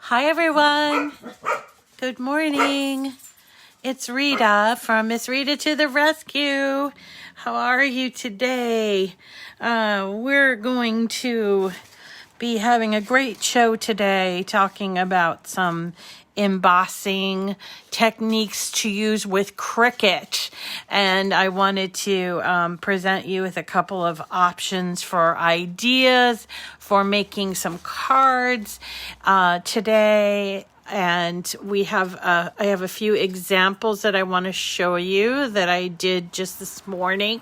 Hi everyone. Good morning. It's Rita from Miss Rita to the Rescue. How are you today? We're going to be having a great show today talking about some embossing techniques to use with Cricut, and I wanted to present you with a couple of options for ideas for making some cards today. And I have a few examples that I want to show you that I did just this morning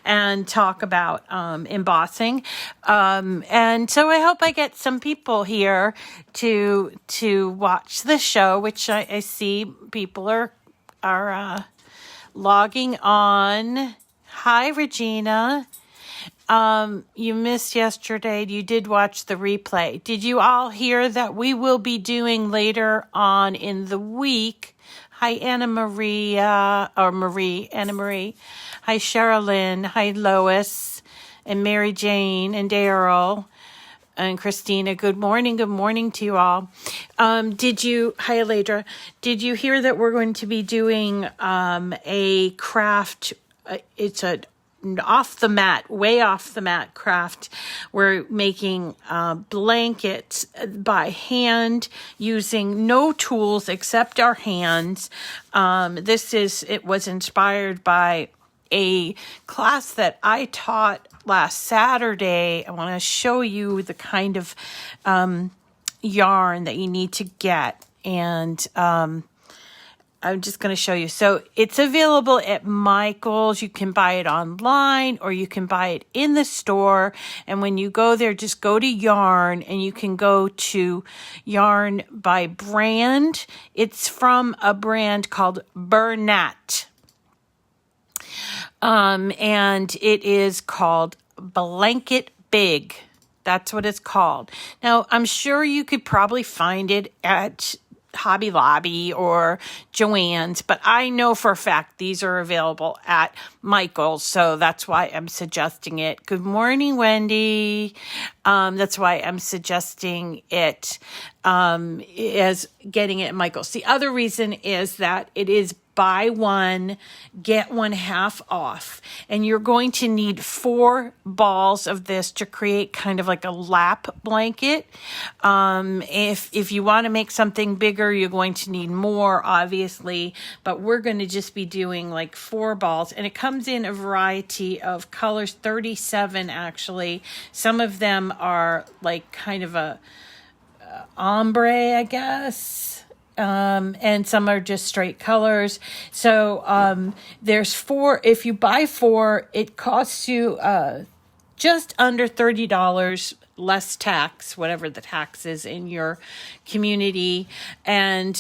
and talk about embossing. And so I hope I get some people here to watch the show, which I see people are logging on. Hi, Regina. You missed yesterday. You did watch the replay. Did you all hear that we will be doing later on in the week? Hi, Anna Marie. Hi, Sherilyn. Hi, Lois and Mary Jane and Daryl and Christina. Good morning to you all. Hi, Aledra. Did you hear that we're going to be doing a craft? It's a way off the mat craft. We're making blankets by hand using no tools except our hands. It was inspired by a class that I taught last Saturday. I want to show you the kind of yarn that you need to get, and I'm just going to show you. So it's available at Michael's. You can buy it online or you can buy it in the store. And when you go there, just go to yarn and you can go to yarn by brand. It's from a brand called Bernat. And it is called Blanket Big. That's what it's called. Now, I'm sure you could probably find it at Hobby Lobby or Joann's, but I know for a fact these are available at Michael's, so that's why I'm suggesting it. Good morning, Wendy. That's why I'm suggesting it as getting it at Michael's. The other reason is that it is buy one, get one half off. And you're going to need 4 balls of this to create kind of like a lap blanket. If you want to make something bigger, you're going to need more, obviously. But we're going to just be doing like 4 balls. And it comes in a variety of colors, 37 actually. Some of them are like kind of a ombre, I guess. And some are just straight colors. So there's 4. If you buy 4, it costs you just under $30 less tax, whatever the tax is in your community. And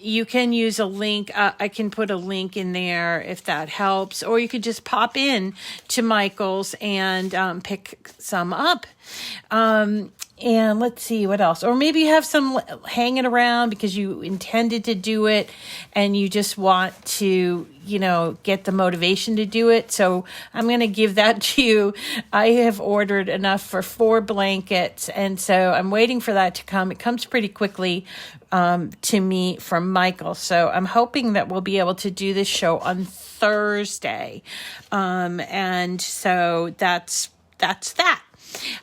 you can use a link. I can put a link in there if that helps. Or you could just pop in to Michael's and pick some up. And let's see what else. Or maybe you have some hanging around because you intended to do it and you just want to, get the motivation to do it. So I'm going to give that to you. I have ordered enough for 4 blankets. And so I'm waiting for that to come. It comes pretty quickly to me from Michael. So I'm hoping that we'll be able to do this show on Thursday. And so that's that.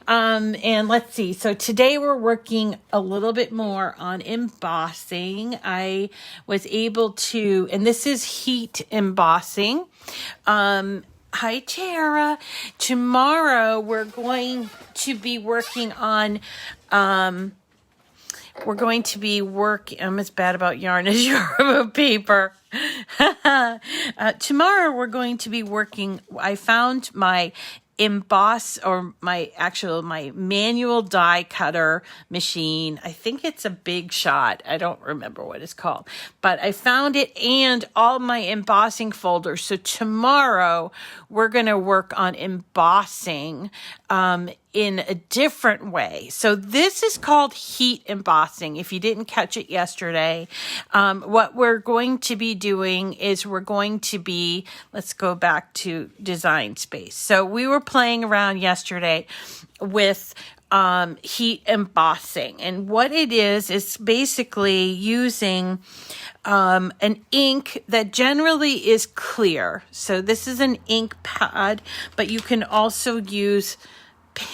And let's see. So today we're working a little bit more on embossing. I was able to, and this is heat embossing. Hi, Tara. Tomorrow we're going to be working on, I'm as bad about yarn as you are about paper. Tomorrow we're going to be working, I found my my manual die cutter machine. I think it's a Big Shot. I don't remember what it's called, but I found it and all my embossing folders. So tomorrow we're going to work on embossing in a different way. So this is called heat embossing. If you didn't catch it yesterday, what we're going to be doing is let's go back to Design Space. So we were playing around yesterday with heat embossing. And what it is basically using an ink that generally is clear. So this is an ink pad, but you can also use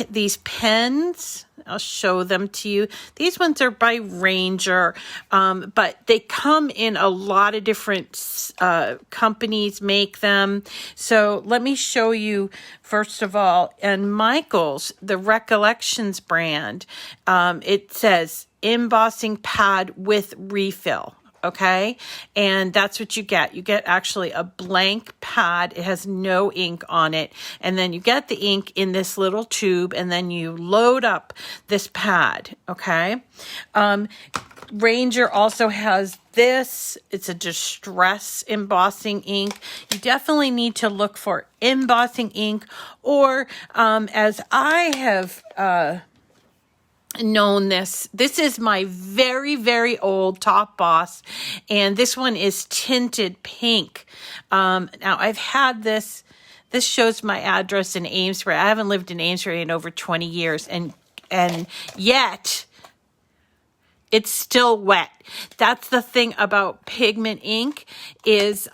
these pens. I'll show them to you. These ones are by Ranger, but they come in a lot of different companies make them. So let me show you, first of all, and Michael's, the Recollections brand, it says embossing pad with refill. Okay, and that's what you get. You get actually a blank pad. It has no ink on it. And then you get the ink in this little tube, and then you load up this pad. Okay. Ranger also has this. It's a distress embossing ink. You definitely need to look for embossing ink, or as I have known this is my very, very old Top Boss, and this one is tinted pink. Now I've had this shows my address in Amesbury. I haven't lived in Amesbury in over 20 years, and yet it's still wet. That's the thing about pigment ink is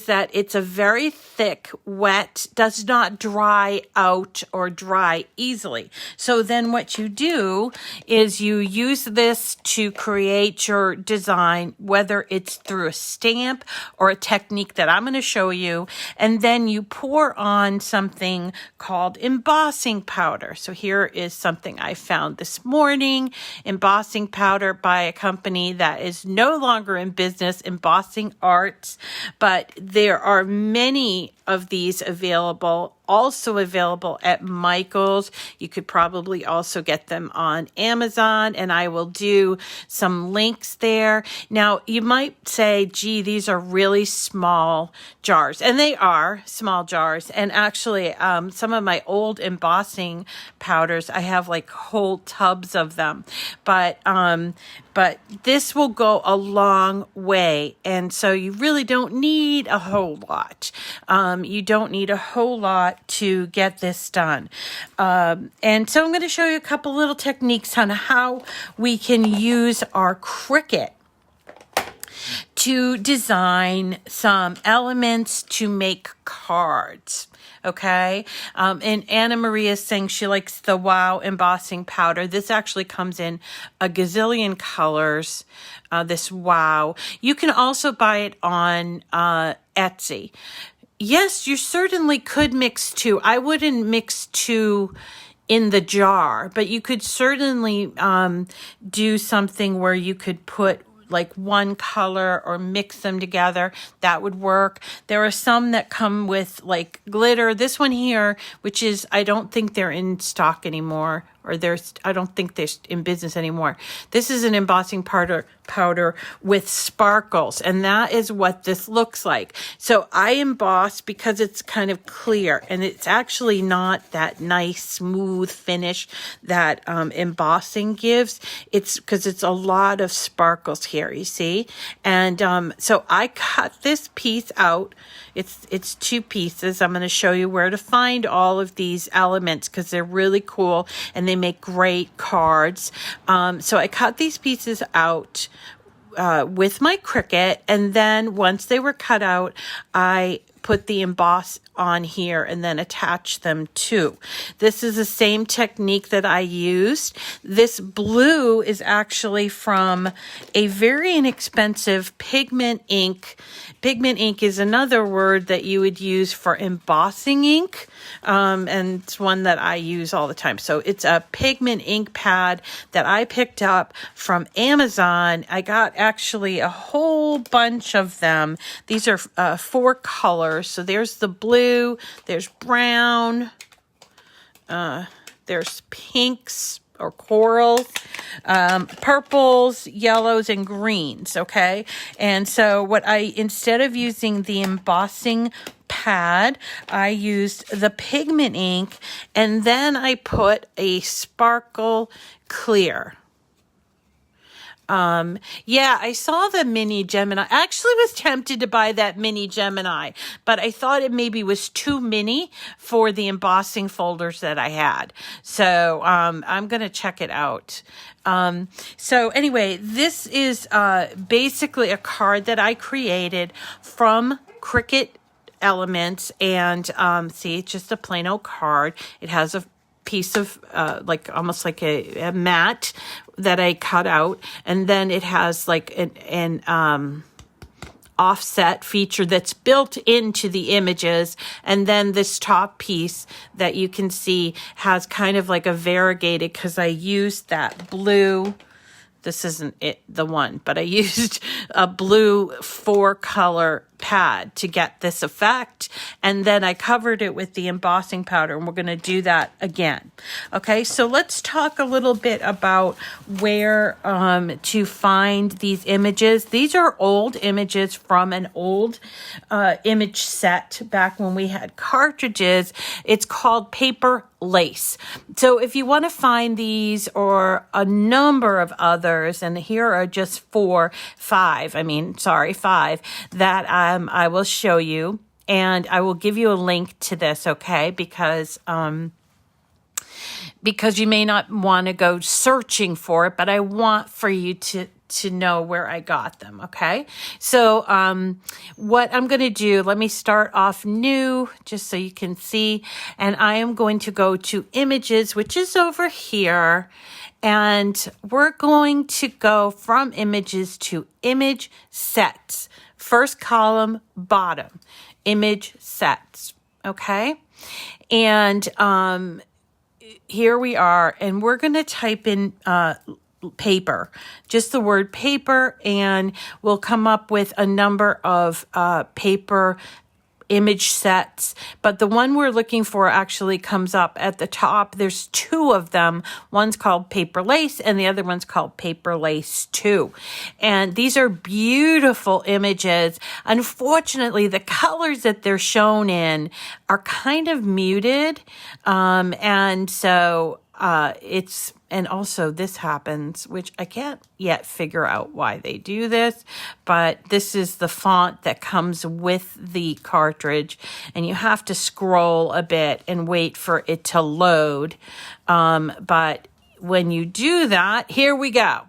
that it's a very thick, wet, does not dry out or dry easily. So then what you do is you use this to create your design, whether it's through a stamp or a technique that I'm going to show you, and then you pour on something called embossing powder. So here is something I found this morning, embossing powder by a company that is no longer in business, Embossing Arts, but there are many of these available, also available at Michael's. You could probably also get them on Amazon, and I will do some links there. Now, you might say, gee, these are really small jars, and they are small jars. And actually, some of my old embossing powders, I have like whole tubs of them, but this will go a long way. And so you really don't need a whole lot. You don't need a whole lot to get this done. And so I'm going to show you a couple little techniques on how we can use our Cricut to design some elements to make cards. Okay. And Anna Maria is saying she likes the Wow embossing powder. This actually comes in a gazillion colors. This Wow. You can also buy it on Etsy. Yes, you certainly could mix two. I wouldn't mix two in the jar, but you could certainly do something where you could put like one color or mix them together. That would work. There are some that come with like glitter. This one here, which is, I don't think they're in stock anymore, or I don't think they're in business anymore. This is an embossing powder with sparkles, and that is what this looks like. So I emboss because it's kind of clear, and it's actually not that nice smooth finish that embossing gives. It's because it's a lot of sparkles here, you see. And so I cut this piece out. It's two pieces. I'm going to show you where to find all of these elements because they're really cool and they make great cards. So I cut these pieces out with my Cricut, and then once they were cut out, I put the emboss on here and then attach them too. This is the same technique that I used. This blue is actually from a very inexpensive pigment ink. Pigment ink is another word that you would use for embossing ink, and it's one that I use all the time. So it's a pigment ink pad that I picked up from Amazon. I got actually a whole bunch of them. These are 4 colors. So there's the blue, there's brown, there's pinks or corals, purples, yellows, and greens, okay? And so instead of using the embossing pad, I used the pigment ink, and then I put a sparkle clear Yeah, I saw the mini Gemini. I actually was tempted to buy that mini Gemini, but I thought it maybe was too mini for the embossing folders that I had. So I'm going to check it out. So anyway, this is basically a card that I created from Cricut Elements, and see, it's just a plain old card. It has a piece of like almost like a mat that I cut out, and then it has like an offset feature that's built into the images, and then this top piece that you can see has kind of like a variegated, because I used that blue. This isn't it, the one, but I used a blue 4-color pad to get this effect, and then I covered it with the embossing powder, and we're going to do that again. Okay, so let's talk a little bit about where to find these images. These are old images from an old image set back when we had cartridges. It's called Paper Lace. So if you want to find these or a number of others, and here are just five that I will show you, and I will give you a link to this, okay? Because you may not want to go searching for it, but I want for you to know where I got them, okay? So what I'm going to do, let me start off new just so you can see, and I am going to go to images, which is over here, and we're going to go from images to image sets. First column, bottom, image sets, okay? And here we are, and we're going to type in paper, just the word paper, and we'll come up with a number of paper image sets, but the one we're looking for actually comes up at the top. There's 2 of them. One's called Paper Lace and the other one's called Paper Lace 2. And these are beautiful images. Unfortunately, the colors that they're shown in are kind of muted. And so and also this happens, which I can't yet figure out why they do this, but this is the font that comes with the cartridge, and you have to scroll a bit and wait for it to load. But when you do that, here we go.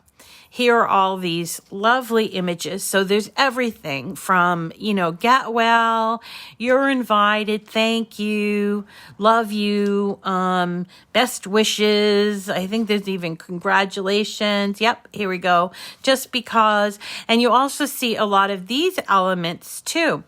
Here are all these lovely images. So there's everything from, get well, you're invited, thank you, love you, best wishes. I think there's even congratulations. Yep, here we go. Just because. And you also see a lot of these elements too.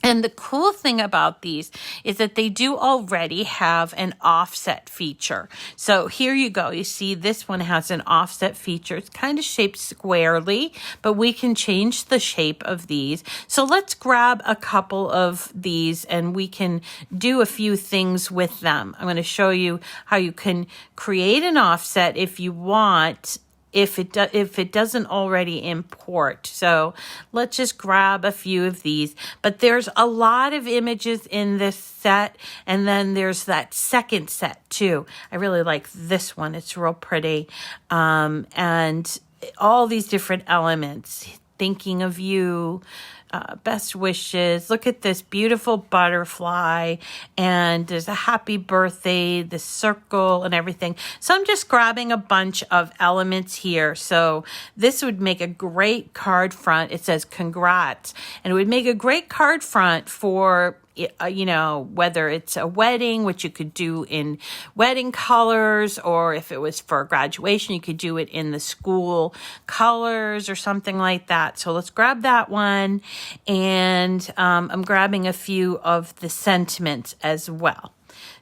And the cool thing about these is that they do already have an offset feature. So here you go. You see this one has an offset feature. It's kind of shaped squarely, but we can change the shape of these. So let's grab a couple of these and we can do a few things with them. I'm going to show you how you can create an offset if you want, if it doesn't already import. So let's just grab a few of these. But there's a lot of images in this set, and then there's that second set too. I really like this one. It's real pretty. And all these different elements, thinking of you, best wishes. Look at this beautiful butterfly, and there's a happy birthday, the circle and everything. So I'm just grabbing a bunch of elements here. So this would make a great card front. It says congrats, and it would make a great card front for whether it's a wedding, which you could do in wedding colors, or if it was for graduation, you could do it in the school colors or something like that. So let's grab that one. And I'm grabbing a few of the sentiments as well.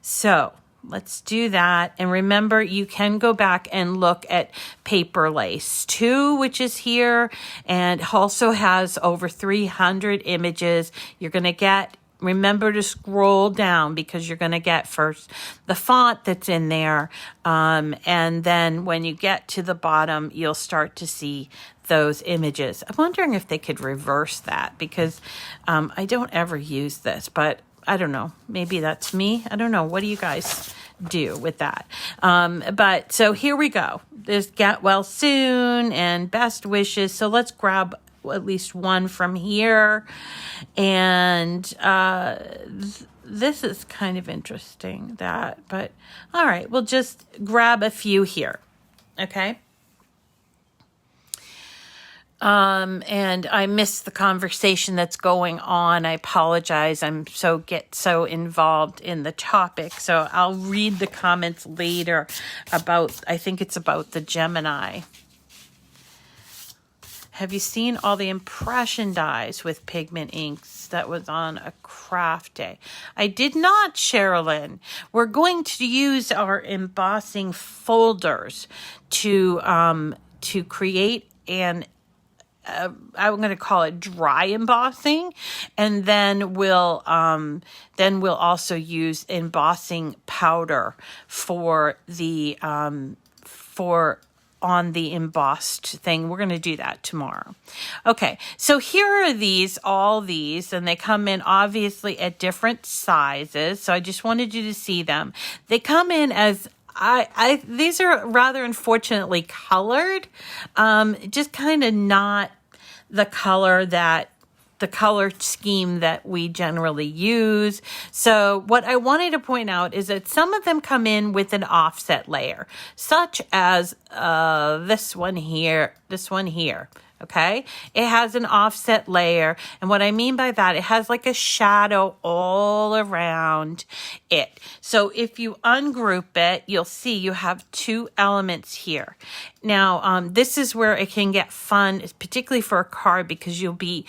So let's do that. And remember, you can go back and look at Paper Lace 2, which is here, and also has over 300 images. You're going to remember to scroll down because you're going to get first the font that's in there. And then when you get to the bottom, you'll start to see those images. I'm wondering if they could reverse that because I don't ever use this, but I don't know. Maybe that's me. I don't know. What do you guys do with that. But so here we go. There's get well soon and best wishes. So let's grab at least one from here. And this is kind of interesting, but all right, we'll just grab a few here. Okay. And I missed the conversation that's going on. I apologize. I'm get so involved in the topic. So I'll read the comments later about, I think it's about the Gemini. Have you seen all the impression dies with pigment inks that was on a craft day? I did not, Sherilyn. We're going to use our embossing folders to create an I'm going to call it dry embossing, and then we'll also use embossing powder for the on the embossed thing. We're going to do that tomorrow. Okay, so here are all these, and they come in obviously at different sizes. So I just wanted you to see them. They come in as these are rather unfortunately colored, just kind of not the color scheme that we generally use. So what I wanted to point out is that some of them come in with an offset layer, such as this one here. Okay, it has an offset layer, and what I mean by that, it has like a shadow all around it. So if you ungroup it, you'll see you have two elements here. Now, this is where it can get fun, particularly for a card, because you'll be,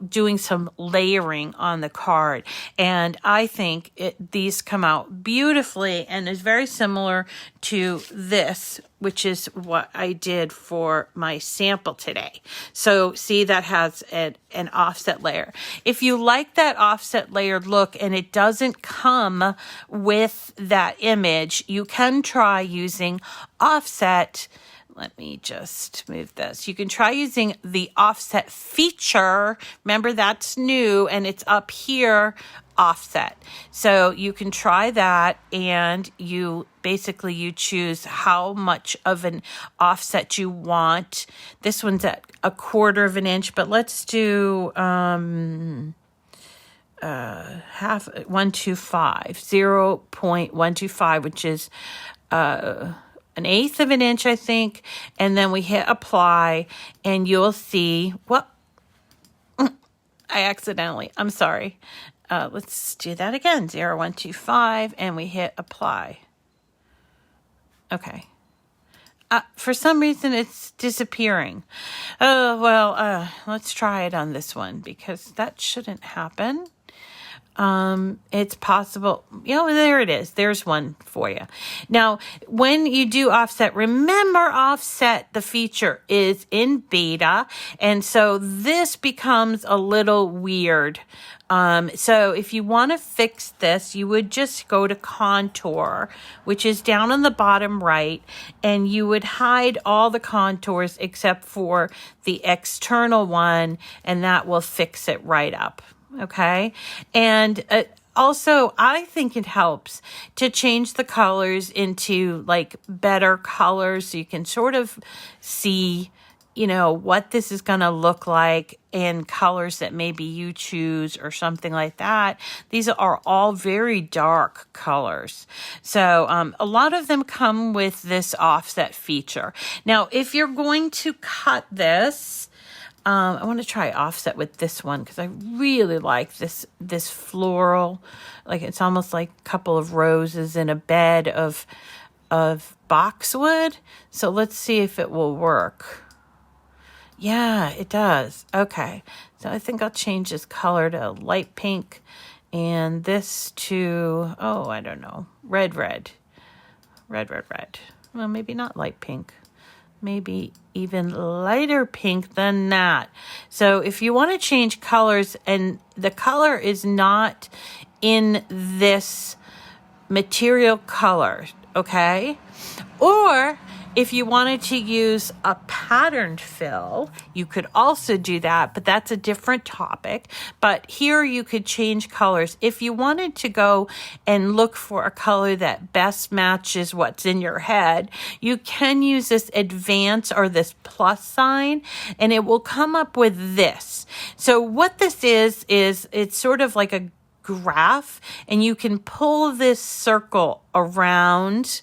doing some layering on the card. And I think these come out beautifully and is very similar to this, which is what I did for my sample today. So see, that has an offset layer. If you like that offset layered look and it doesn't come with that image, you can try using offset. Let me just move this. You can try using the offset feature. Remember, that's new, and it's up here, offset. So you can try that, and you choose how much of an offset you want. This one's at 1/4 of an inch, but let's do half 125, 0.125, which is 1/8 of an inch, I think. And then we hit apply, and you'll see I'm sorry. Let's do that again. 0.125, and we hit apply. Okay. For some reason, it's disappearing. Oh, well, let's try it on this one, because that shouldn't happen. It's possible. There it is. There's one for you. Now, when you do offset, remember offset, the feature is in beta. And so this becomes a little weird. So if you want to fix this, you would just go to contour, which is down on the bottom right, and you would hide all the contours except for the external one, and that will fix it right up. Okay. And also, I think it helps to change the colors into like better colors, so you can sort of see, what this is going to look like in colors that maybe you choose or something like that. These are all very dark colors. So a lot of them come with this offset feature. Now, if you're going to cut this, I want to try offset with this one, because I really like this floral. Like, it's almost like a couple of roses in a bed of boxwood. So let's see if it will work. Yeah, it does. Okay. So I think I'll change this color to light pink, and this to, I don't know, red. Well, maybe not light pink. Maybe even lighter pink than that. So if you want to change colors, and the color is not in this material color, okay? Or If you wanted to use a patterned fill, you could also do that, but that's a different topic. But here you could change colors. If you wanted to go and look for a color that best matches what's in your head, you can use this advance or this plus sign, and it will come up with this. So what this is it's sort of like a graph, and you can pull this circle around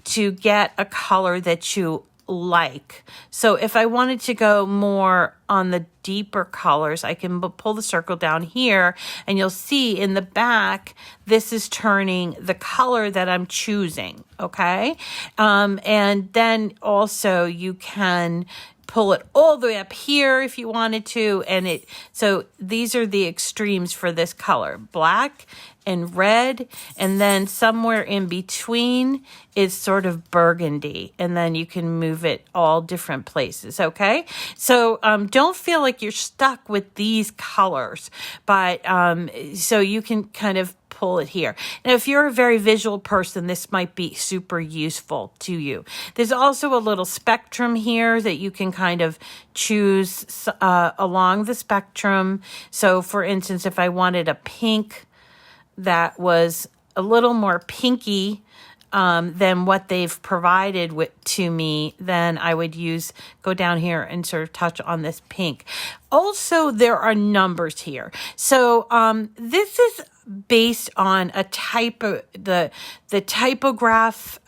to get a color that you like. So if I wanted to go more on the deeper colors, I can pull the circle down here, and you'll see in the back, this is turning the color that I'm choosing, okay? And then also you can pull it all the way up here if you wanted to, and so these are the extremes for this color, black and red, and then somewhere in between is sort of burgundy, and then you can move it all different places, okay? So don't feel like you're stuck with these colors, but so you can kind of pull it here. Now, if you're a very visual person, this might be super useful to you. There's also a little spectrum here that you can kind of choose along the spectrum. So for instance, if I wanted a pink that was a little more pinky than what they've provided to me, then I would go down here and sort of touch on this pink. Also, there are numbers here. So this is based on a the typograph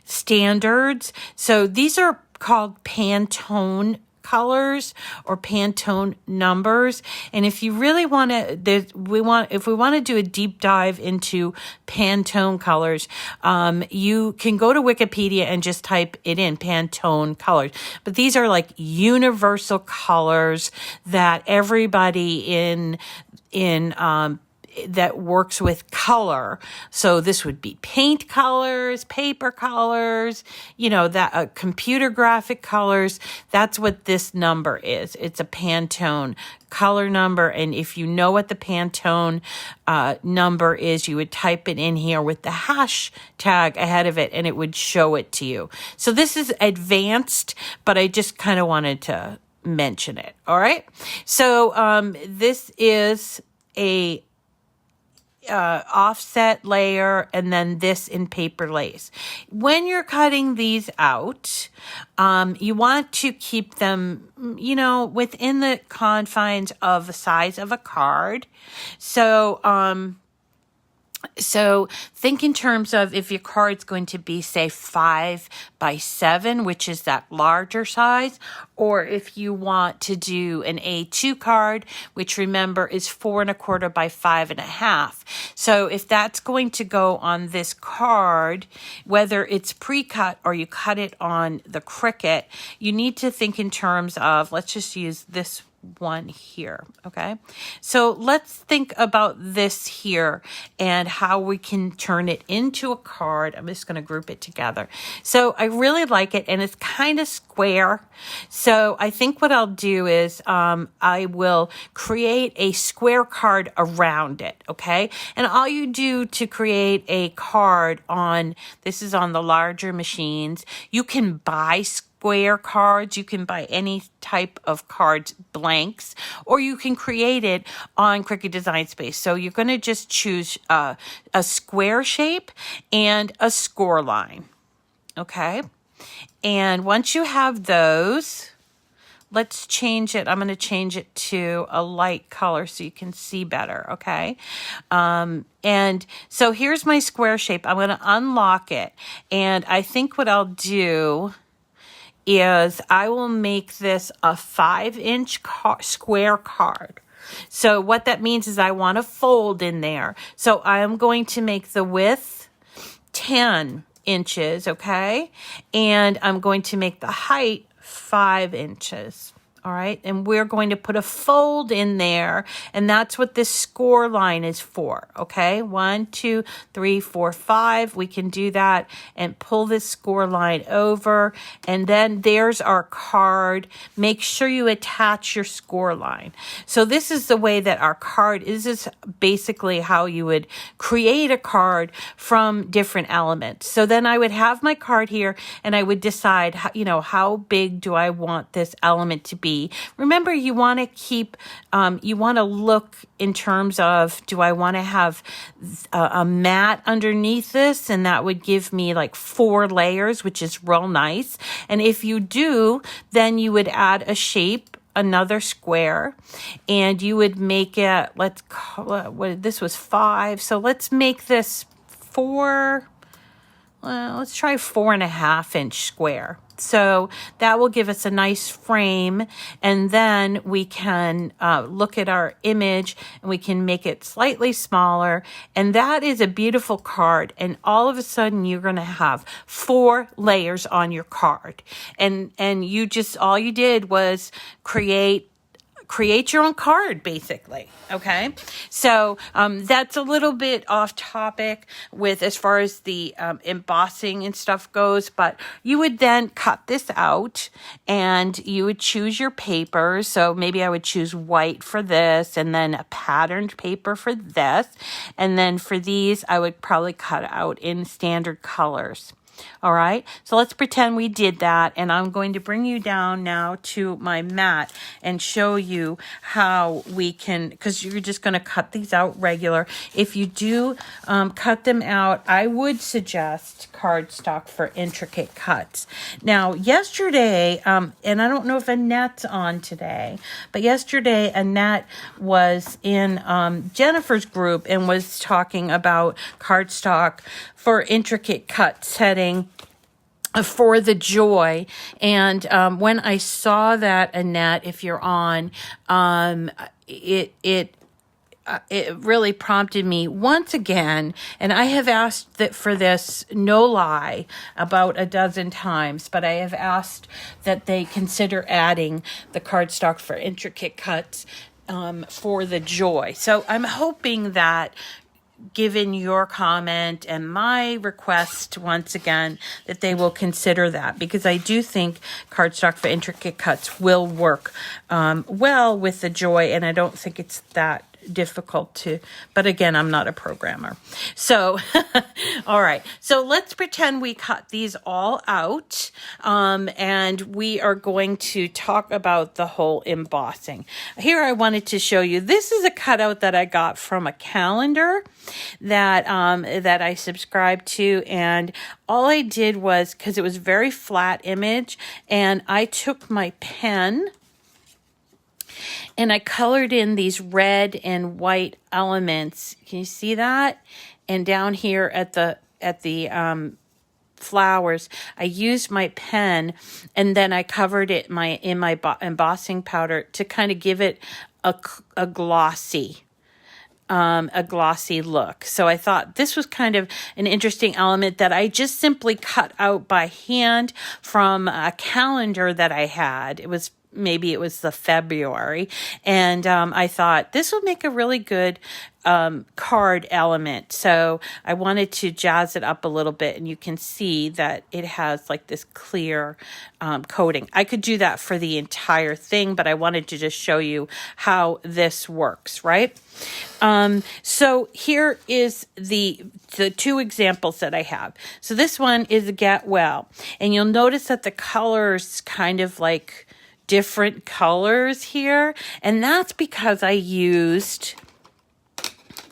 standards. So these are called Pantone colors or Pantone numbers. And if you really want to, if we want to do a deep dive into Pantone colors, you can go to Wikipedia and just type it in, Pantone colors. But these are like universal colors that everybody in that works with color. So this would be paint colors, paper colors, that computer graphic colors. That's what this number is. It's a Pantone color number. And if you know what the Pantone number is, you would type it in here with the hashtag ahead of it, and it would show it to you. So this is advanced, but I just kind of wanted to mention it. All right. So this is a offset layer, and then this in paper lace. When you're cutting these out, you want to keep them, within the confines of the size of a card. So think in terms of if your card's going to be, say, 5 by 7, which is that larger size, or if you want to do an A2 card, which remember is 4 1/4 by 5 1/2. So if that's going to go on this card, whether it's pre-cut or you cut it on the Cricut, you need to think in terms of, let's just use this one here, okay? So let's think about this here and how we can turn it into a card. I'm just going to group it together. So I really like it, and it's kind of square. So I think what I'll do is I will create a square card around it, okay? And all you do to create a card this is on the larger machines, you can buy square cards, you can buy any type of cards, blanks, or you can create it on Cricut Design Space. So you're going to just choose a square shape and a score line, okay? And once you have those, let's change it. I'm going to change it to a light color so you can see better, okay? And so here's my square shape. I'm going to unlock it, and I think what I'll do is I will make this a 5-inch square card. So what that means is I want a fold in there. So I am going to make the width 10 inches, okay? And I'm going to make the height 5 inches, All right, and we're going to put a fold in there, and that's what this score line is for, okay? 1, 2, 3, 4, 5. We can do that and pull this score line over, and then there's our card. Make sure you attach your score line. So this is the way that our card is. This is basically how you would create a card from different elements. So then I would have my card here, and I would decide, how big do I want this element to be? Remember, you want to keep, you want to look in terms of, do I want to have a mat underneath this? And that would give me like 4 layers, which is real nice. And if you do, then you would add a shape, another square, and you would make it, let's call it, this was 5. So let's make this 4, let's try 4.5-inch square. So that will give us a nice frame, and then we can look at our image and we can make it slightly smaller, and that is a beautiful card. And all of a sudden you're going to have 4 layers on your card, and you just, all you did was create your own card, basically. Okay, so that's a little bit off topic with as far as the embossing and stuff goes, but you would then cut this out and you would choose your paper. So maybe I would choose white for this, and then a patterned paper for this, and then for these I would probably cut out in standard colors. All right, so let's pretend we did that, and I'm going to bring you down now to my mat and show you how we can, because you're just going to cut these out regular. If you do cut them out, I would suggest cardstock for intricate cuts. Now, yesterday, and I don't know if Annette's on today, but yesterday Annette was in Jennifer's group and was talking about cardstock for intricate cut setting for the joy. And when I saw that, Annette, if you're on, it really prompted me once again, and I have asked that for this, no lie, about a dozen times, but I have asked that they consider adding the cardstock for intricate cuts for the joy. So I'm hoping that, given your comment and my request once again, that they will consider that, because I do think cardstock for intricate cuts will work well with the joy, and I don't think it's that difficult to, but again, I'm not a programmer. So, all right. So let's pretend we cut these all out, and we are going to talk about the whole embossing. Here I wanted to show you, this is a cutout that I got from a calendar that that I subscribed to, and all I did was, because it was a very flat image, and I took my pen and I colored in these red and white elements. Can you see that? And down here at the flowers, I used my pen, and then I covered it in my embossing powder to kind of give it a glossy look. So I thought this was kind of an interesting element that I just simply cut out by hand from a calendar that I had. Maybe it was the February, and I thought this would make a really good card element. So I wanted to jazz it up a little bit, and you can see that it has like this clear coating. I could do that for the entire thing, but I wanted to just show you how this works, right? So here is the 2 examples that I have. So this one is a Get Well, and you'll notice that the colors kind of like different colors here, and that's because I used,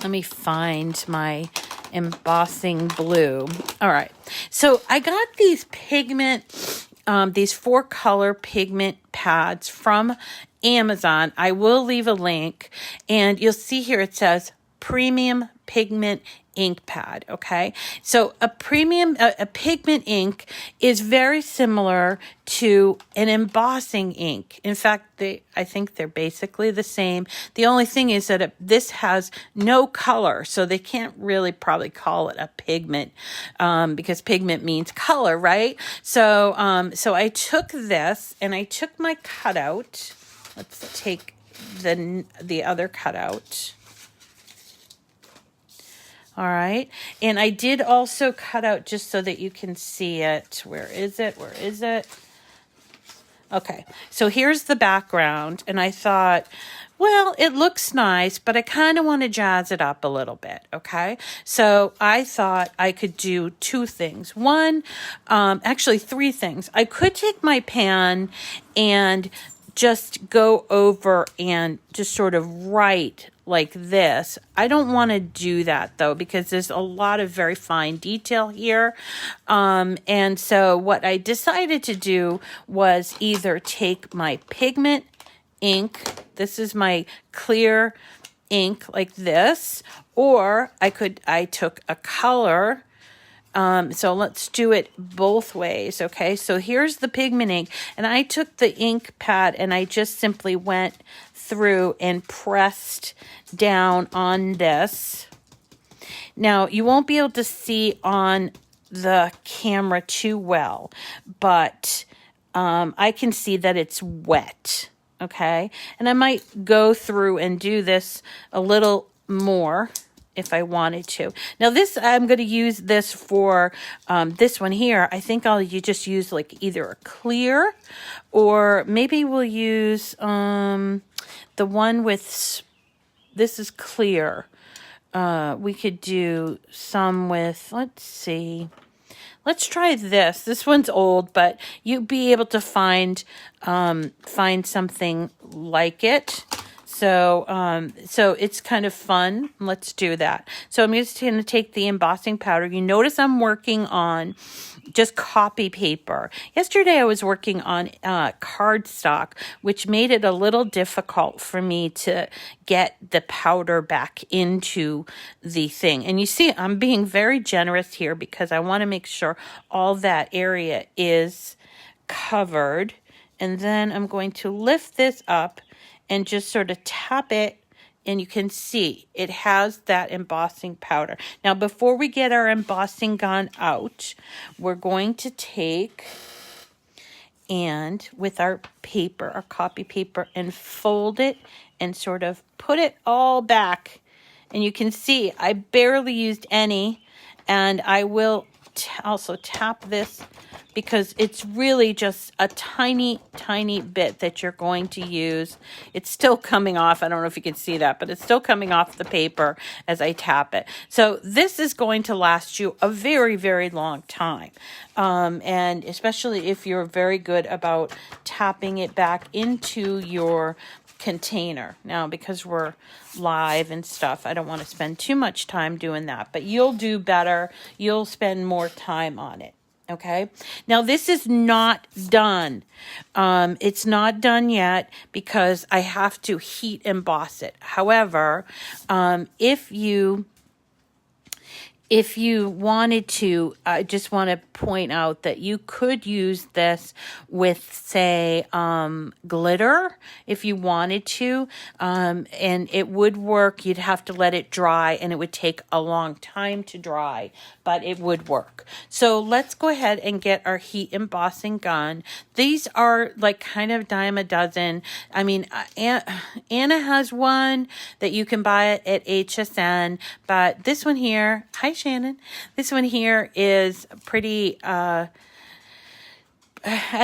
let me find my embossing blue. All right, so I got these pigment, these 4 color pigment pads from Amazon. I will leave a link, and you'll see here it says premium pigment ink pad. Okay, so a pigment ink is very similar to an embossing ink. In fact, I think they're basically the same. The only thing is that this has no color, so they can't really probably call it a pigment, because pigment means color, right? So I took this and I took my cutout, Let's take the other cutout. All right, and I did also cut out just so that you can see it. Where is it? Where is it? Okay, so here's the background, and I thought, well, it looks nice, but I kind of want to jazz it up a little bit, okay? So I thought I could do two things. One, actually three things. I could take my pan and just go over and just sort of write like this. I don't want to do that though, because there's a lot of very fine detail here. And so what I decided to do was either take my pigment ink, this is my clear ink like this, or I took a color. So let's do it both ways, okay? So here's the pigment ink, and I took the ink pad and I just simply went through and pressed down on this. Now, you won't be able to see on the camera too well, but I can see that it's wet, okay? And I might go through and do this a little more if I wanted to. Now this, I'm going to use this for this one here. I think you just use like either a clear, or maybe we'll use the one with, this is clear. We could do some with, let's see. Let's try this. This one's old, but you'll be able to find something like it. So it's kind of fun. Let's do that. So I'm just going to take the embossing powder. You notice I'm working on just copy paper. Yesterday I was working on cardstock, which made it a little difficult for me to get the powder back into the thing. And you see, I'm being very generous here because I want to make sure all that area is covered. And then I'm going to lift this up and just sort of tap it, and you can see it has that embossing powder. Now, before we get our embossing gun out, we're going to take and with our paper, our copy paper, and fold it and sort of put it all back. And you can see I barely used any, and I will also tap this because it's really just a tiny, tiny bit that you're going to use. It's still coming off. I don't know if you can see that, but it's still coming off the paper as I tap it. So this is going to last you a very, very long time. And especially if you're very good about tapping it back into your container. Now, because we're live and stuff, I don't want to spend too much time doing that, but you'll do better. You'll spend more time on it. Okay. Now this is not done. It's not done yet because I have to heat emboss it. However, if you wanted to, I just want to point out that you could use this with, say, glitter if you wanted to, and it would work. You'd have to let it dry, and it would take a long time to dry, but it would work. So let's go ahead and get our heat embossing gun. These are like kind of dime a dozen. I mean, Anna has one that you can buy at HSN, but this one here, hi Shannon, this one here is pretty, I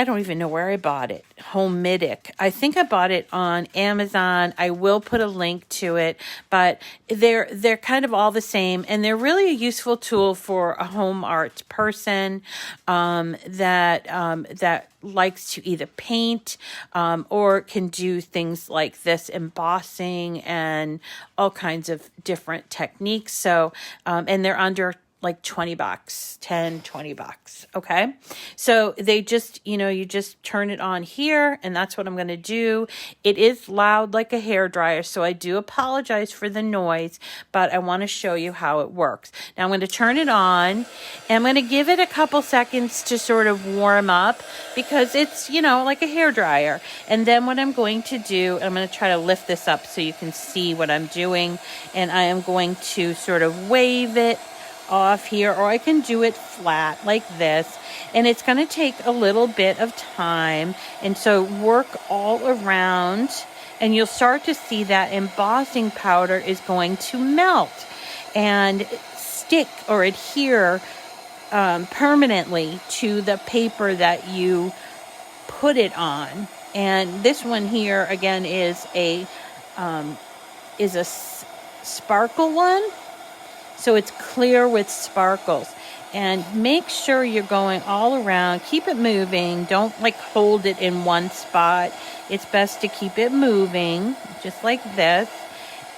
don't even know where I bought it. Homeidic. I think I bought it on Amazon. I will put a link to it, but they're kind of all the same, and they're really a useful tool for a home arts person that likes to either paint or can do things like this embossing and all kinds of different techniques. So and they're under like $20, $10-20. Okay. So they just, you just turn it on here, and that's what I'm going to do. It is loud like a hairdryer, so I do apologize for the noise, but I want to show you how it works. Now I'm going to turn it on, and I'm going to give it a couple seconds to sort of warm up because it's, like a hairdryer. And then what I'm going to do, I'm going to try to lift this up so you can see what I'm doing, and I am going to sort of wave it off here, or I can do it flat like this, and it's going to take a little bit of time. And so work all around, and you'll start to see that embossing powder is going to melt and stick or adhere permanently to the paper that you put it on. And this one here again is a sparkle one, so it's clear with sparkles. And make sure you're going all around. Keep it moving. Don't like hold it in one spot. It's best to keep it moving, just like this.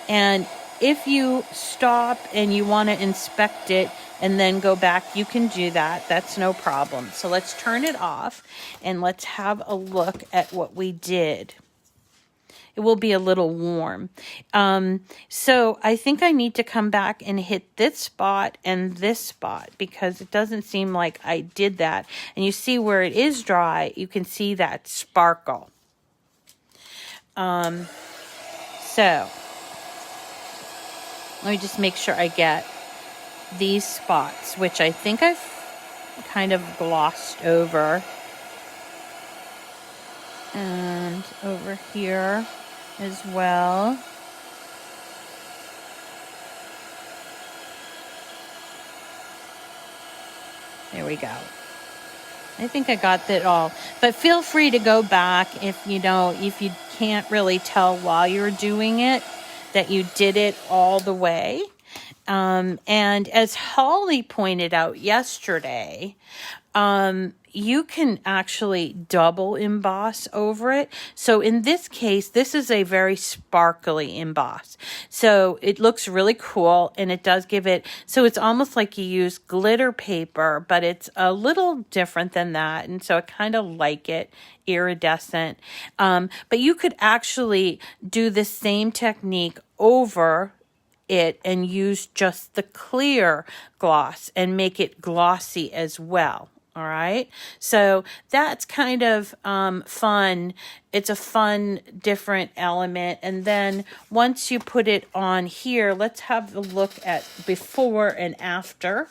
And if you stop and you want to inspect it and then go back, you can do that. That's no problem. So let's turn it off and let's have a look at what we did. It will be a little warm. So I think I need to come back and hit this spot and this spot, because it doesn't seem like I did that. And you see where it is dry, you can see that sparkle. So let me just make sure I get these spots, which I think I've kind of glossed over. And over here as well. There we go. I think I got that all. But feel free to go back if you can't really tell while you're doing it that you did it all the way. And as Holly pointed out yesterday, you can actually double emboss over it. So in this case, this is a very sparkly emboss. So it looks really cool, and it does give it, so it's almost like you use glitter paper, but it's a little different than that. And so I kind of like it, iridescent. But you could actually do the same technique over it and use just the clear gloss and make it glossy as well. All right. So that's kind of fun. It's a fun, different element. And then once you put it on here, let's have a look at before and after.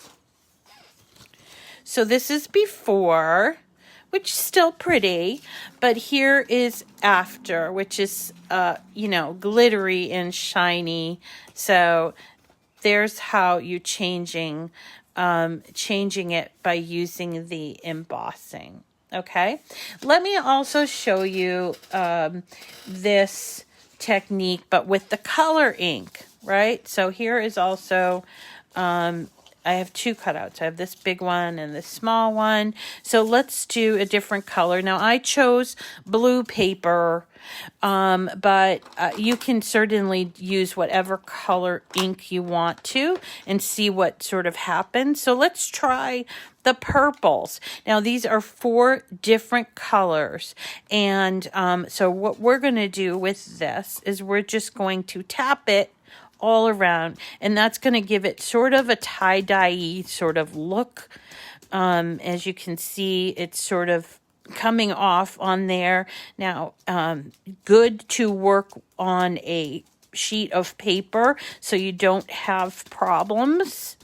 So this is before, which is still pretty, but here is after, which is, glittery and shiny. So there's how you're changing it by using the embossing. Okay. Let me also show you this technique, but with the color ink, right? So here is also, I have two cutouts. I have this big one and this small one. So let's do a different color. Now I chose blue paper, but you can certainly use whatever color ink you want to and see what sort of happens. So let's try the purples. Now these are 4 different colors. And so what we're going to do with this is we're just going to tap it all around, and that's going to give it sort of a tie-dye sort of look. As you can see, it's sort of coming off on there. Now, good to work on a sheet of paper so you don't have problems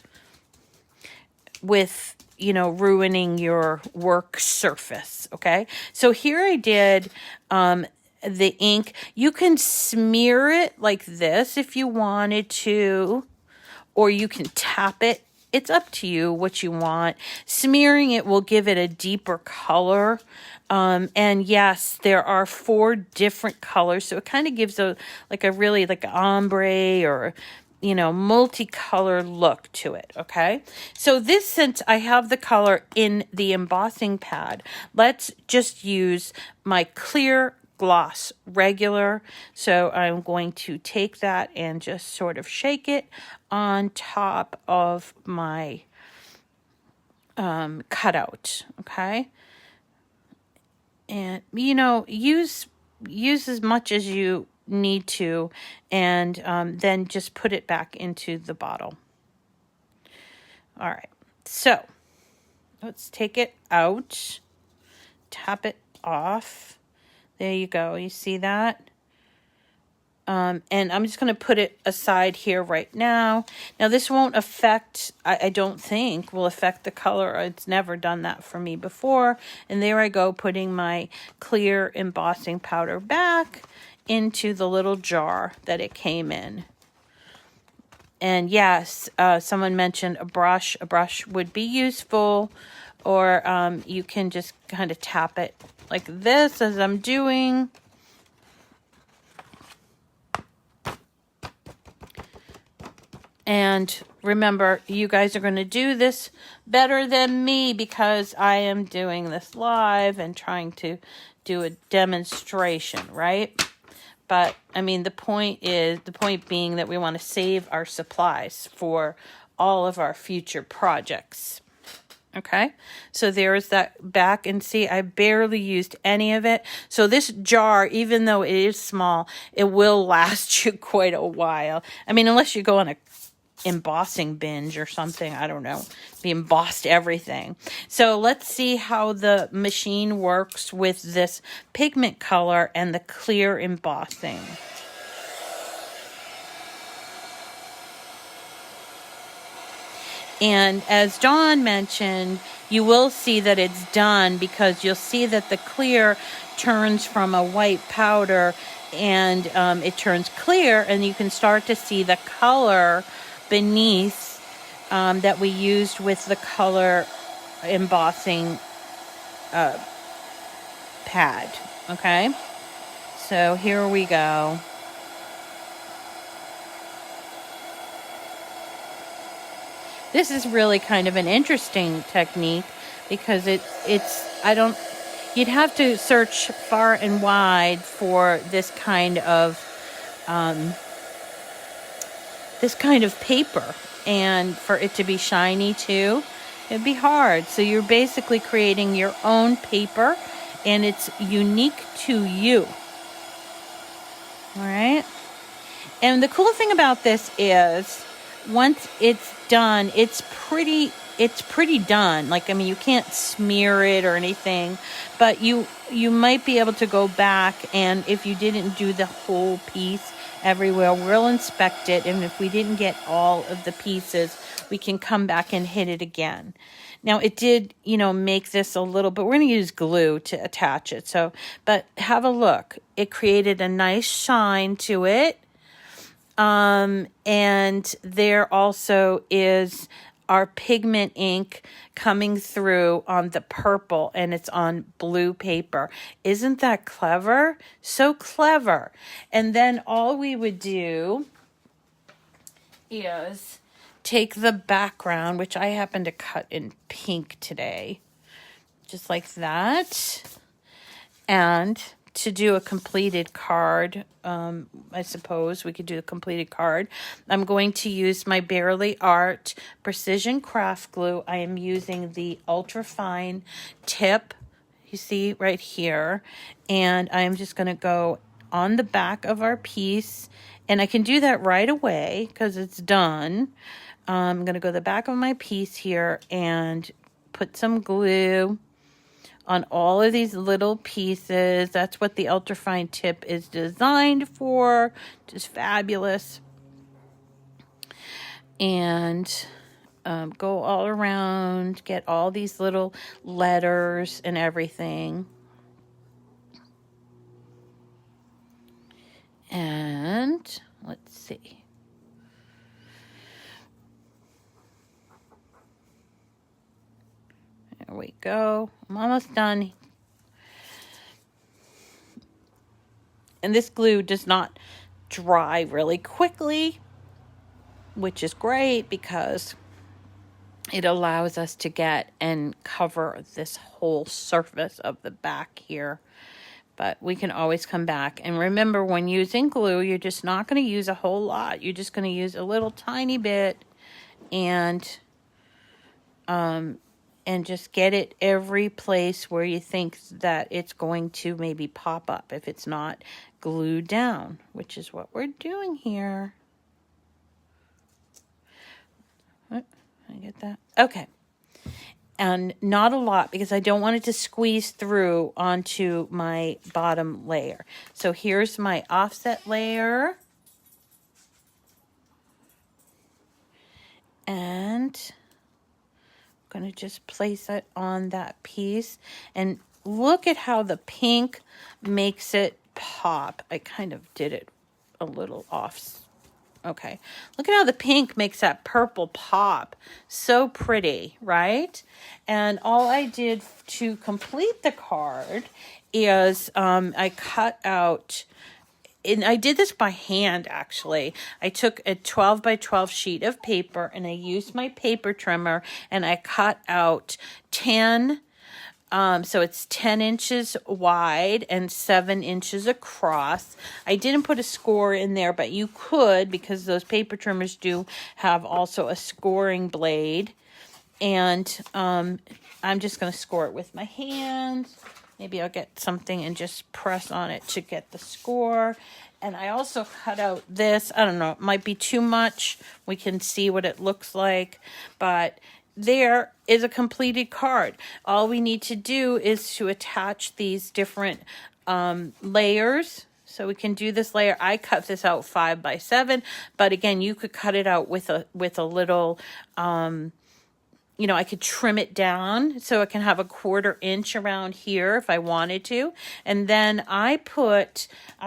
with, ruining your work surface. Okay. So here I did, the ink. You can smear it like this if you wanted to, or you can tap it. It's up to you what you want. Smearing it will give it a deeper color. And yes, there are 4 different colors. So it kind of gives a really ombre or, multicolor look to it. Okay. So this, since I have the color in the embossing pad, let's just use my clear gloss regular. So I'm going to take that and just sort of shake it on top of my cutout. Okay. And use as much as you need to, and then just put it back into the bottle. All right. So let's take it out, tap it off. There you go. You see that? And I'm just going to put it aside here right now. Now this won't affect, I don't think, will affect the color. It's never done that for me before. And there I go, putting my clear embossing powder back into the little jar that it came in. And yes, someone mentioned a brush. A brush would be useful, or you can just kind of tap it like this as I'm doing. And remember, you guys are going to do this better than me because I am doing this live and trying to do a demonstration, right? But I mean, the point being that we want to save our supplies for all of our future projects. Okay, so there is that back, and see, I barely used any of it. So this jar, even though it is small, it will last you quite a while. I mean, unless you go on a embossing binge or something, I don't know. We embossed everything. So let's see how the machine works with this pigment color and the clear embossing. And as Dawn mentioned, you will see that it's done because you'll see that the clear turns from a white powder and it turns clear, and you can start to see the color beneath that we used with the color embossing pad. Okay, so here we go. This is really kind of an interesting technique because you'd have to search far and wide for this kind of paper, and for it to be shiny too, it'd be hard. So you're basically creating your own paper, and it's unique to you. All right. And the cool thing about this is, once it's done, it's pretty done. Like, I mean, you can't smear it or anything, but you might be able to go back, and if you didn't do the whole piece everywhere, we'll inspect it, and if we didn't get all of the pieces, we can come back and hit it again. Now, it did, make this a little, but we're going to use glue to attach it. So, but have a look. It created a nice shine to it. And there also is our pigment ink coming through on the purple, and it's on blue paper. Isn't that clever? So clever. And then all we would do is take the background, which I happen to cut in pink today, just like that. And to do a completed card, I suppose we could do a completed card. I'm going to use my Barely Art Precision Craft Glue. I am using the ultra fine tip, you see right here, and I'm just going to go on the back of our piece, and I can do that right away because it's done. I'm going to go to the back of my piece here and put some glue on all of these little pieces. That's what the ultrafine tip is designed for. Just fabulous. And go all around, get all these little letters and everything. And let's see. There we go. I'm almost done. And this glue does not dry really quickly, which is great because it allows us to get and cover this whole surface of the back here. But we can always come back. And remember, when using glue, you're just not going to use a whole lot. You're just going to use a little tiny bit, and just get it every place where you think that it's going to maybe pop up if it's not glued down, which is what we're doing here. What? I get that? Okay. and not a lot because I don't want it to squeeze through onto my bottom layer. So here's my offset layer. And I'm going to just place it on that piece. And look at how the pink makes it pop. I kind of did it a little off. Okay. Look at how the pink makes that purple pop. So pretty, right? And all I did to complete the card is I cut out, and I did this by hand actually. I took a 12 by 12 sheet of paper and I used my paper trimmer and I cut out 10, so it's 10 inches wide and 7 inches across. I didn't put a score in there, but you could, because those paper trimmers do have also a scoring blade. And I'm just going to score it with my hands. Maybe I'll get something and just press on it to get the score. And I also cut out this. I don't know, it might be too much. We can see what it looks like. But there is a completed card. All we need to do is to attach these different layers. So we can do this layer. I cut this out 5 by 7. But again, you could cut it out with a little... you know, I could trim it down so it can have a 1/4 inch around here if I wanted to. And then I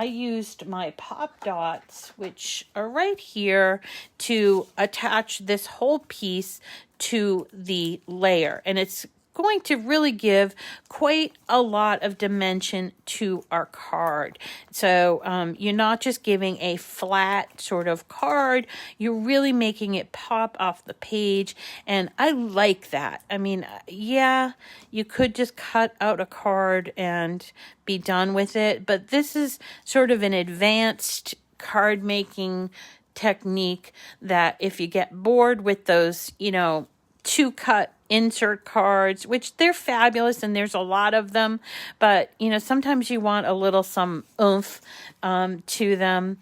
used my pop dots, which are right here, to attach this whole piece to the layer. And it's going to really give quite a lot of dimension to our card. So you're not just giving a flat sort of card, you're really making it pop off the page, and I like that. I mean, yeah, you could just cut out a card and be done with it, but this is sort of an advanced card making technique that if you get bored with those, you know, 2-cut insert cards, which they're fabulous and there's a lot of them, but you know, sometimes you want a little some oomph to them.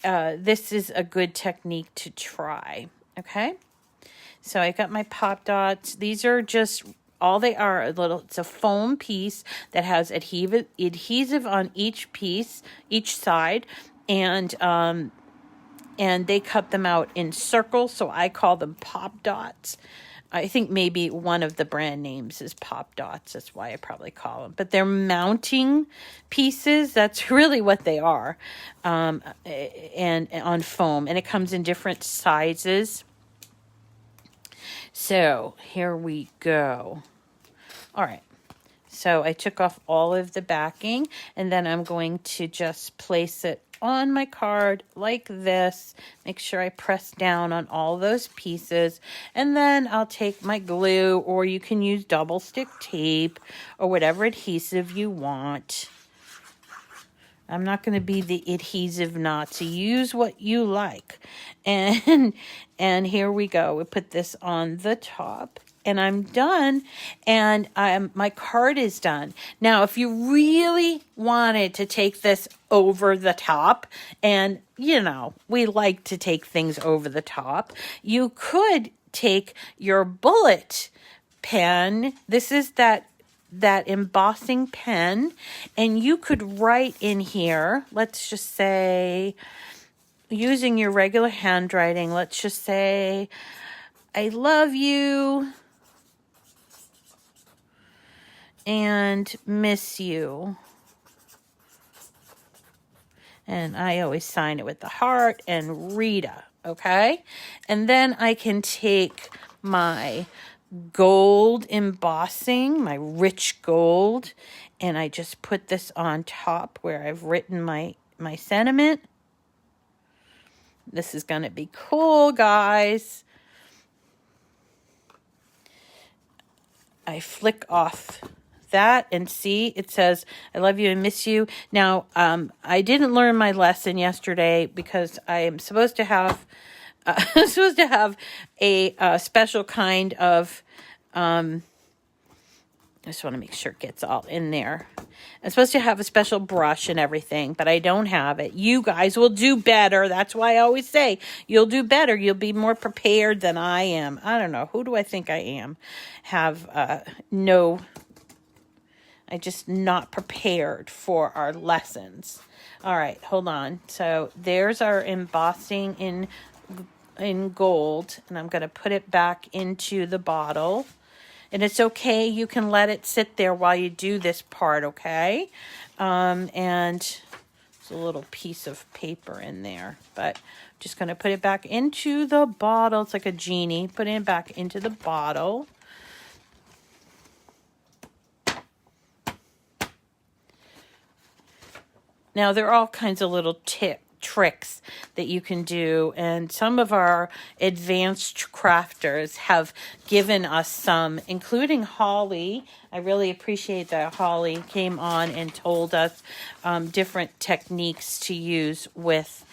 This is a good technique to try. Okay, so I got my pop dots. These are just all they are, it's a foam piece that has adhesive on each piece, each side, and they cut them out in circles, so I call them pop dots. I think maybe one of the brand names is Pop Dots. That's why I probably call them. But they're mounting pieces. That's really what they are. And on foam. And it comes in different sizes. So here we go. All right. So I took off all of the backing. And then I'm going to just place it on my card like this. Make sure I press down on all those pieces, and then I'll take my glue, or you can use double stick tape or whatever adhesive you want. I'm not going to be the adhesive Nazi. Use what you like. And here we go. We put this on the top. And I'm done, and my card is done. Now, if you really wanted to take this over the top, and, you know, we like to take things over the top, you could take your bullet pen. This is that embossing pen, and you could write in here, let's just say, using your regular handwriting, let's just say, I love you and miss you. And I always sign it with the heart and Rita, okay? And then I can take my gold embossing, my rich gold, and I just put this on top where I've written my sentiment. This is going to be cool, guys. I flick off that and see it says I love you and miss you. Now I didn't learn my lesson yesterday because I am supposed to have a special kind of I just want to make sure it gets all in there. I'm supposed to have a special brush and everything, but I don't have it. You guys will do better. That's why I always say you'll do better. You'll be more prepared than I am. I don't know. Who do I think I am? I just not prepared for our lessons. All right, hold on. So there's our embossing in gold, and I'm going to put it back into the bottle. And it's okay, you can let it sit there while you do this part, okay? And there's a little piece of paper in there, but I'm just going to put it back into the bottle. It's like a genie. Put it back into the bottle. Now, there are all kinds of little tricks that you can do, and some of our advanced crafters have given us some, including Holly. I really appreciate that Holly came on and told us different techniques to use with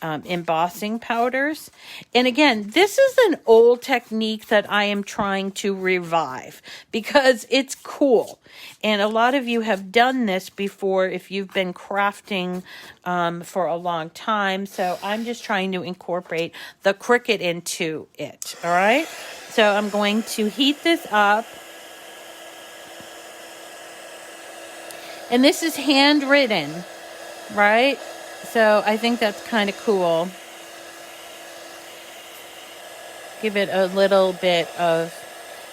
embossing powders. And again, this is an old technique that I am trying to revive because it's cool. And a lot of you have done this before if you've been crafting for a long time. So I'm just trying to incorporate the Cricut into it. All right. So I'm going to heat this up. And this is handwritten, right? So I think that's kind of cool. Give it a little bit of,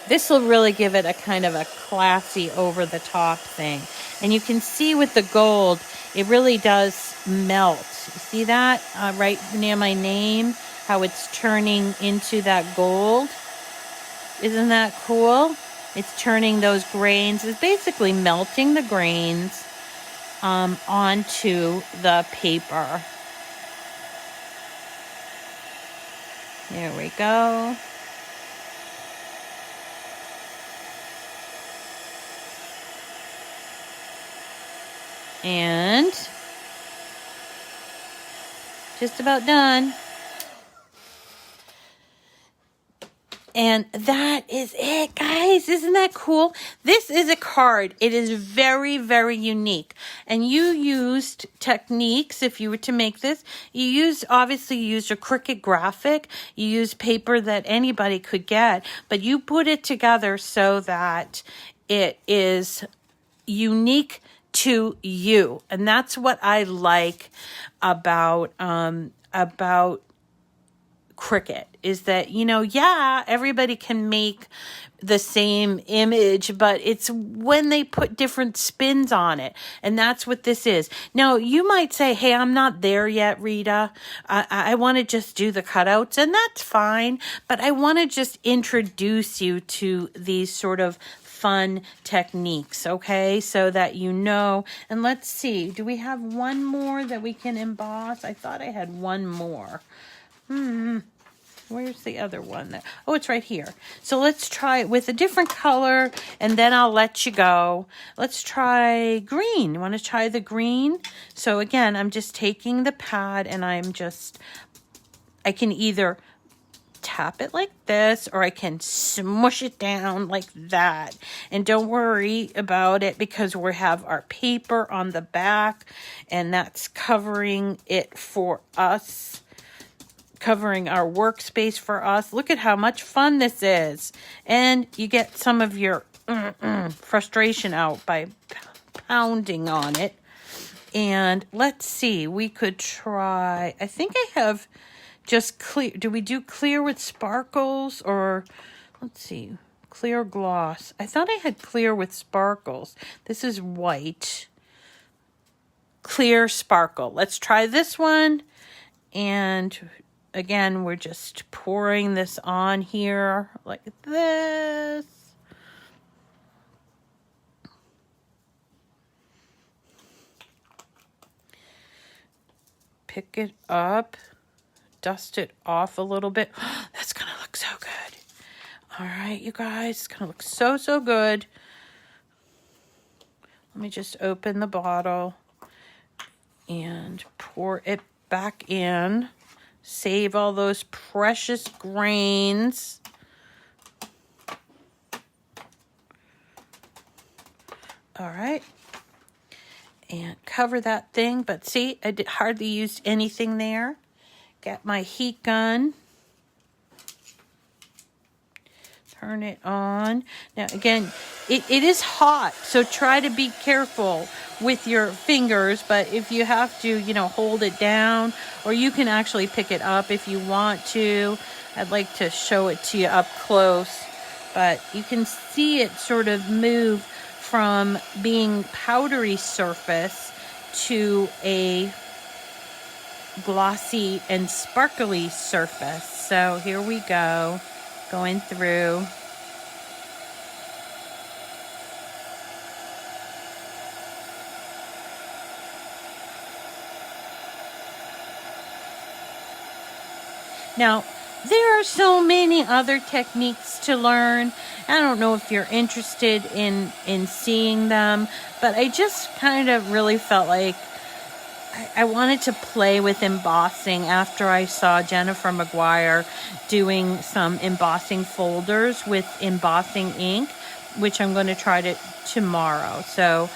this will really give it a kind of a classy over the top thing. And you can see with the gold, it really does melt. You see that right near my name, how it's turning into that gold? Isn't that cool? It's turning those grains, it's basically melting the grains onto the paper. There we go. And just about done. And that is it, guys. Isn't that cool? This is a card. It is very, very unique. And you used techniques, if you were to make this, obviously you used a Cricut graphic. You used paper that anybody could get, but you put it together so that it is unique to you. And that's what I like about Cricut, is that, everybody can make the same image, but it's when they put different spins on it. And that's what this is. Now, you might say, hey, I'm not there yet, Rita. I want to just do the cutouts, and that's fine. But I want to just introduce you to these sort of fun techniques, okay? So that you know. And let's see, do we have one more that we can emboss? I thought I had one more. Where's the other one? Oh, it's right here. So let's try it with a different color, and then I'll let you go. Let's try green. You want to try the green? So again, I'm just taking the pad, and I can either tap it like this, or I can smush it down like that. And don't worry about it, because we have our paper on the back, and that's covering it for us. Covering our workspace for us. Look at how much fun this is. And you get some of your frustration out by pounding on it. And let's see, we could try, I think I have just clear. Do we do clear with sparkles, or let's see, clear gloss? I thought I had clear with sparkles. This is white. Clear sparkle. Let's try this one. And again, we're just pouring this on here like this. Pick it up, dust it off a little bit. That's gonna look so good. All right, you guys, it's gonna look so, so good. Let me just open the bottle and pour it back in. Save all those precious grains. All right. And cover that thing. But see, I hardly used anything there. Got my heat gun. Turn it on. Now, again, it is hot, so try to be careful with your fingers. But if you have to, hold it down, or you can actually pick it up if you want to. I'd like to show it to you up close. But you can see it sort of move from being powdery surface to a glossy and sparkly surface. So here we go. Going through. Now, there are so many other techniques to learn. I don't know if you're interested in seeing them, but I just kind of really felt like I wanted to play with embossing after I saw Jennifer McGuire doing some embossing folders with embossing ink, which I'm going to try tomorrow. So,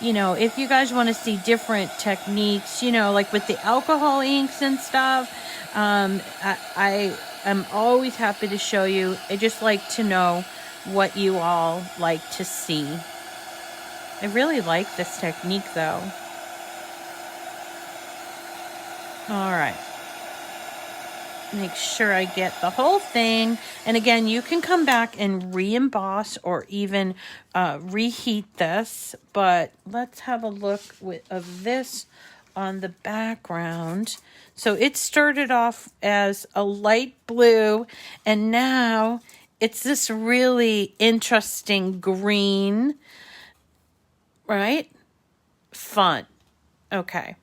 if you guys want to see different techniques, like with the alcohol inks and stuff, I am always happy to show you. I just like to know what you all like to see. I really like this technique though. All right. Make sure I get the whole thing. And again, you can come back and re-emboss or even reheat this. But let's have a look of this on the background. So it started off as a light blue, and now it's this really interesting green, right? Fun. Okay.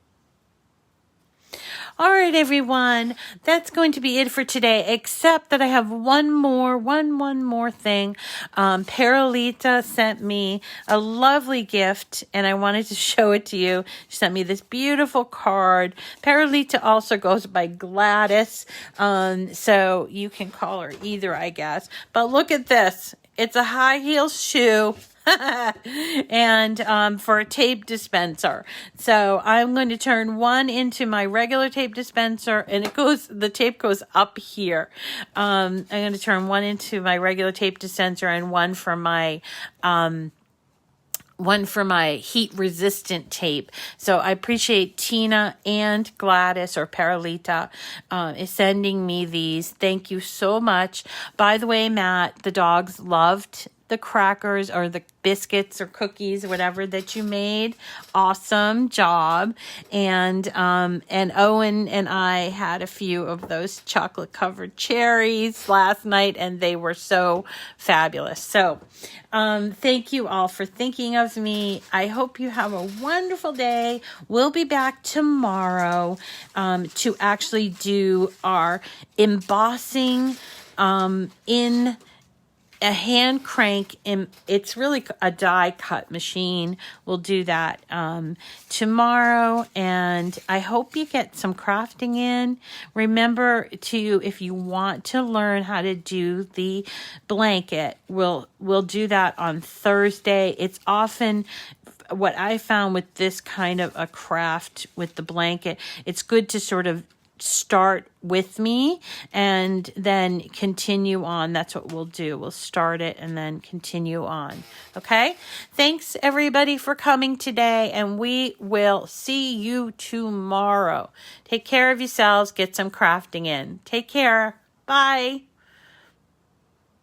All right, everyone, that's going to be it for today, except that I have one more thing. Rita sent me a lovely gift, and I wanted to show it to you. She sent me this beautiful card. Rita also goes by Gladys, so you can call her either, I guess. But look at this. It's a high heel shoe. And for a tape dispenser. So I'm going to turn one into my regular tape dispenser, and the tape goes up here. I'm going to turn one into my regular tape dispenser and one for my heat resistant tape. So I appreciate Tina and Gladys, or Rita, is sending me these. Thank you so much. By the way, Matt, the dogs loved the crackers or the biscuits or cookies or whatever that you made. Awesome job. And Owen and I had a few of those chocolate covered cherries last night, and they were so fabulous. So thank you all for thinking of me. I hope you have a wonderful day. We'll be back tomorrow to actually do our embossing in a hand crank. It's really a die cut machine. We'll do that tomorrow, and I hope you get some crafting in. Remember to, if you want to learn how to do the blanket, we'll do that on Thursday. It's often what I found with this kind of a craft with the blanket, it's good to sort of start with me and then continue on. That's what we'll do. We'll start it and then continue on. Okay? Thanks everybody for coming today, and we will see you tomorrow. Take care of yourselves. Get some crafting in. Take care. Bye.